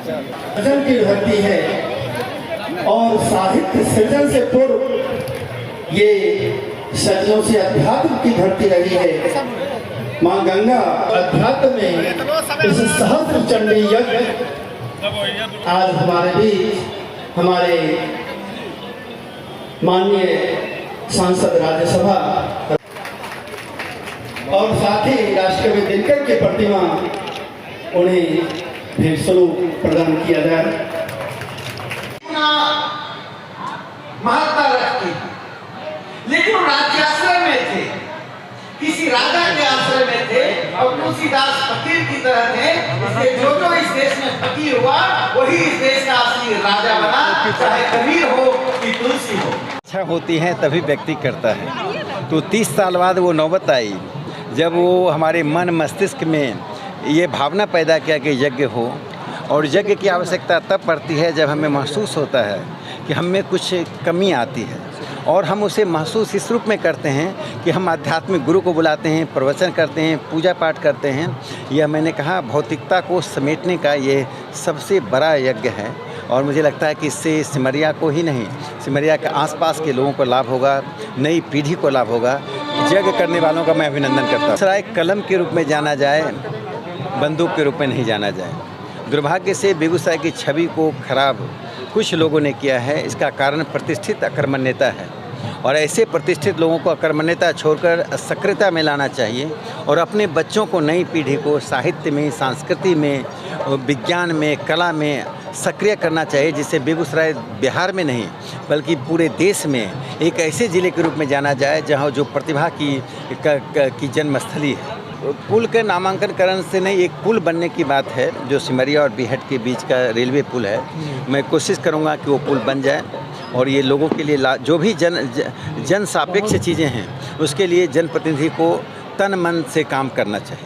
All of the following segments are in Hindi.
सृजन की धरती है और साहित्य सृजन से पूर्व ये सदियों से अध्यात्म की धरती रही है। माँ गंगा अध्यात्म में इस सहस्त्र चंडी यज्ञ आज हमारे बीच हमारे माननीय सांसद राज्यसभा और साथ ही राष्ट्रकवि दिनकर की प्रतिमा उन्हें भेंट स्वरूप प्रदान किया जाए। महत्ता रखती, लेकिन राज्याश्रय में थे, किसी राजा के आश्रय में थे और तुलसीदास फकीर की तरह थे। इसलिए जो इस देश में फकीर हुआ वही इस देश का असली राजा बना, चाहे कबीर हो कि तुलसी हो। इच्छा होती है तभी व्यक्ति करता है। तो 30 साल बाद वो नौबत आई जब वो हमारे मन मस्तिष्क में ये भावना पैदा किया कि यज्ञ हो, और यज्ञ की आवश्यकता तब पड़ती है जब हमें महसूस होता है कि हम में कुछ कमी आती है, और हम उसे महसूस इस रूप में करते हैं कि हम आध्यात्मिक गुरु को बुलाते हैं, प्रवचन करते हैं, पूजा पाठ करते हैं। यह मैंने कहा भौतिकता को समेटने का ये सबसे बड़ा यज्ञ है, और मुझे लगता है कि इससे सिमरिया को ही नहीं, सिमरिया के आसपास के लोगों को लाभ होगा, नई पीढ़ी को लाभ होगा। यज्ञ करने वालों का मैं अभिनंदन करता हूँ। सराय कलम के रूप में जाना जाए, बंदूक के रूप में नहीं जाना जाए। दुर्भाग्य से बेगूसराय की छवि को खराब कुछ लोगों ने किया है। इसका कारण प्रतिष्ठित अकर्मण्यता है, और ऐसे प्रतिष्ठित लोगों को अकर्मण्यता छोड़कर सक्रियता में लाना चाहिए, और अपने बच्चों को, नई पीढ़ी को साहित्य में, संस्कृति में, विज्ञान में, कला में सक्रिय करना चाहिए, जिससे बेगूसराय बिहार में नहीं बल्कि पूरे देश में एक ऐसे ज़िले के रूप में जाना जाए जहाँ जो प्रतिभा की जन्मस्थली है। पुल के नामांकन करण से नहीं, एक पुल बनने की बात है जो सिमरिया और बिहट के बीच का रेलवे पुल है। मैं कोशिश करूंगा कि वो पुल बन जाए, और ये लोगों के लिए जो भी जन सापेक्ष चीज़ें हैं उसके लिए जनप्रतिनिधि को तन मन से काम करना चाहिए।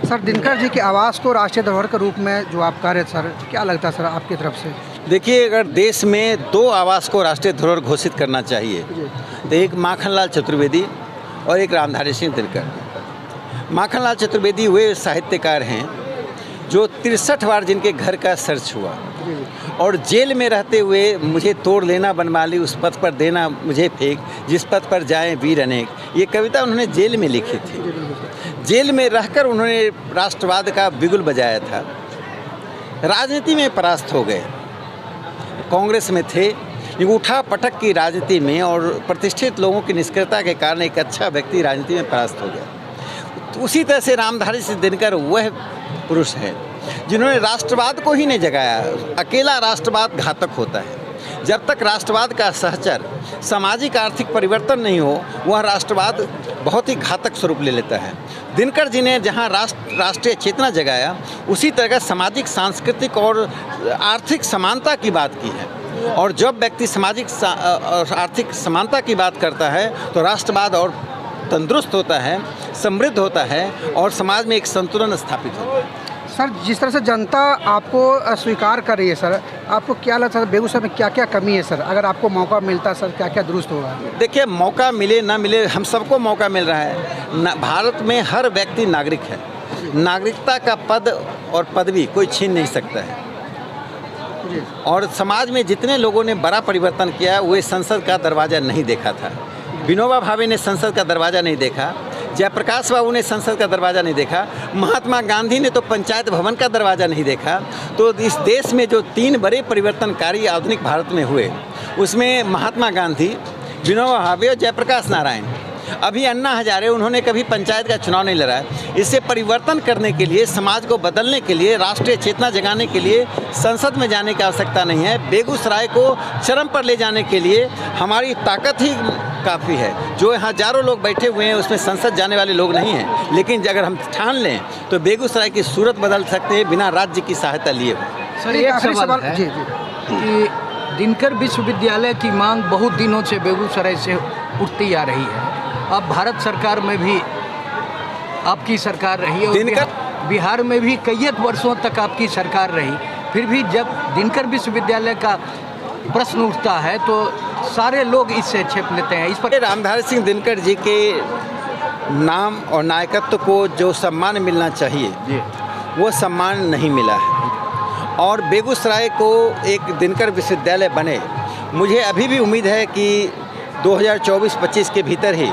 सर, दिनकर जी के आवास को राष्ट्रीय धरोहर के रूप में जो आप कह रहे सर, क्या लगता है सर आपकी तरफ से? देखिए, अगर देश में 2 आवास को राष्ट्रीय धरोहर घोषित करना चाहिए तो एक माखनलाल चतुर्वेदी और एक रामधारी सिंह दिनकर। माखनलाल चतुर्वेदी वे साहित्यकार हैं जो 63 बार जिनके घर का सर्च हुआ, और जेल में रहते हुए मुझे तोड़ लेना बनमाली, उस पथ पर देना मुझे फेंक, जिस पथ पर जाएं वीर अनेक, ये कविता उन्होंने जेल में लिखी थी। जेल में रहकर उन्होंने राष्ट्रवाद का बिगुल बजाया था। राजनीति में परास्त हो गए, कांग्रेस में थे, उठा पटक की राजनीति में, और प्रतिष्ठित लोगों की निष्क्रियता के कारण एक अच्छा व्यक्ति राजनीति में परास्त हो गया। तो उसी तरह से रामधारी सिंह दिनकर वह पुरुष है जिन्होंने राष्ट्रवाद को ही नहीं जगाया। अकेला राष्ट्रवाद घातक होता है। जब तक राष्ट्रवाद का सहचर सामाजिक आर्थिक परिवर्तन नहीं हो, वह राष्ट्रवाद बहुत ही घातक स्वरूप ले लेता है। दिनकर जी ने जहाँ राष्ट्रीय चेतना जगाया, उसी तरह का सामाजिक, सांस्कृतिक और आर्थिक समानता की बात की है। और जब व्यक्ति सामाजिक और आर्थिक समानता की बात करता है तो राष्ट्रवाद और तंदुरुस्त होता है, समृद्ध होता है, और समाज में एक संतुलन स्थापित होता है। सर, जिस तरह से जनता आपको स्वीकार कर रही है सर, आपको क्या लगता है बेगूसराय में क्या क्या कमी है सर? अगर आपको मौका मिलता सर, क्या क्या दुरुस्त होगा? देखिए, मौका मिले ना मिले, हम सबको मौका मिल रहा है। भारत में हर व्यक्ति नागरिक है। नागरिकता का पद और पदवी कोई छीन नहीं सकता है। और समाज में जितने लोगों ने बड़ा परिवर्तन किया, वे संसद का दरवाज़ा नहीं देखा था। विनोबा भावे ने संसद का दरवाज़ा नहीं देखा, जयप्रकाश बाबू ने संसद का दरवाज़ा नहीं देखा, महात्मा गांधी ने तो पंचायत भवन का दरवाज़ा नहीं देखा। तो इस देश में जो 3 बड़े परिवर्तनकारी आधुनिक भारत में हुए, उसमें महात्मा गांधी, विनोबा भावे और जयप्रकाश नारायण। अभी अन्ना हजारे, उन्होंने कभी पंचायत का चुनाव नहीं लड़ा। इससे परिवर्तन करने के लिए, समाज को बदलने के लिए, राष्ट्रीय चेतना जगाने के लिए संसद में जाने की आवश्यकता नहीं है। बेगूसराय को चरम पर ले जाने के लिए हमारी ताकत ही काफ़ी है। जो हजारों लोग बैठे हुए हैं उसमें संसद जाने वाले लोग नहीं हैं, लेकिन अगर हम ठान लें तो बेगूसराय की सूरत बदल सकते हैं बिना राज्य की सहायता लिए। सर, एक सवाल है कि दिनकर विश्वविद्यालय की मांग बहुत दिनों से बेगूसराय से उठती आ रही है। अब भारत सरकार में भी आपकी सरकार रही है, बिहार में भी कई वर्षों तक आपकी सरकार रही, फिर भी जब दिनकर विश्वविद्यालय का प्रश्न उठता है तो सारे लोग इससे छेप लेते हैं। इस पर रामधारी सिंह दिनकर जी के नाम और नायकत्व को जो सम्मान मिलना चाहिए वो सम्मान नहीं मिला है, और बेगूसराय को एक दिनकर विश्वविद्यालय बने। मुझे अभी भी उम्मीद है कि 2024-25 के भीतर ही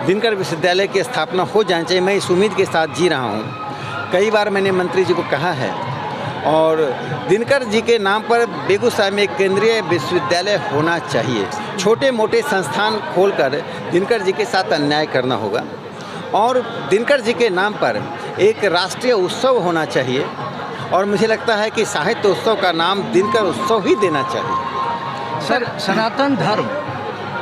दिनकर विश्वविद्यालय की स्थापना हो जानी चाहिए। मैं इस उम्मीद के साथ जी रहा हूँ। कई बार मैंने मंत्री जी को कहा है और दिनकर जी के नाम पर बेगूसराय में एक केंद्रीय विश्वविद्यालय होना चाहिए। छोटे मोटे संस्थान खोलकर दिनकर जी के साथ अन्याय करना होगा और दिनकर जी के नाम पर एक राष्ट्रीय उत्सव होना चाहिए और मुझे लगता है कि साहित्य उत्सव का नाम दिनकर उत्सव ही देना चाहिए। सर, सनातन धर्म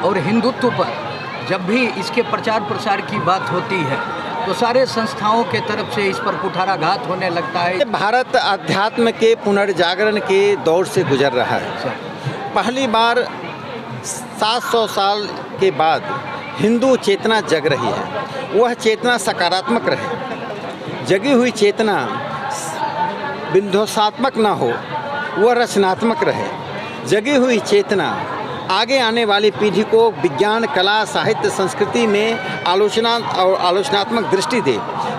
और हिंदुत्व पर जब भी इसके प्रचार प्रसार की बात होती है तो सारे संस्थाओं के तरफ से इस पर कुठाराघात होने लगता है। भारत अध्यात्म के पुनर्जागरण के दौर से गुजर रहा है। पहली बार 700 साल के बाद हिंदू चेतना जग रही है। वह चेतना सकारात्मक रहे। जगी हुई चेतना विध्वंसात्मक ना हो, वह रचनात्मक रहे। जगी हुई चेतना आगे आने वाली पीढ़ी को विज्ञान, कला, साहित्य, संस्कृति में आलोचना और आलोचनात्मक दृष्टि दे।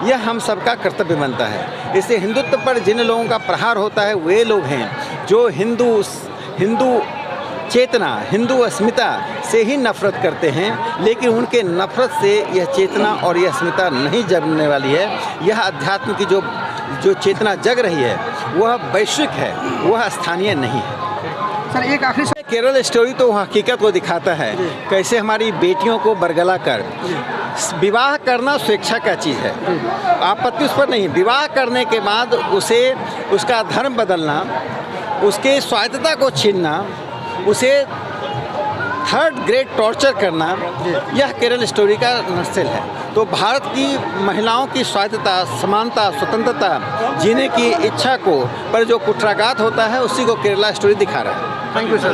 यह हम सबका कर्तव्य बनता है। इससे हिंदुत्व पर जिन लोगों का प्रहार होता है वे लोग हैं जो हिंदू चेतना, हिंदू अस्मिता से ही नफरत करते हैं, लेकिन उनके नफरत से यह चेतना और यह अस्मिता नहीं जगने वाली है। यह अध्यात्म की जो चेतना जग रही है वह वैश्विक है, वह स्थानीय नहीं है। सर, एक आखिरी केरल स्टोरी तो हकीकत को दिखाता है, कैसे हमारी बेटियों को बरगला कर विवाह करना स्वेच्छा का चीज़ है, आपत्ति उस पर नहीं। विवाह करने के बाद उसे उसका धर्म बदलना, उसके स्वायत्तता को छीनना, उसे थर्ड ग्रेड टॉर्चर करना, यह केरल स्टोरी का नस्ल है। तो भारत की महिलाओं की स्वायत्तता, समानता, स्वतंत्रता, जीने की इच्छा को पर जो कुठाराघात होता है उसी को केरला स्टोरी दिखा रहा है। Thank you sir.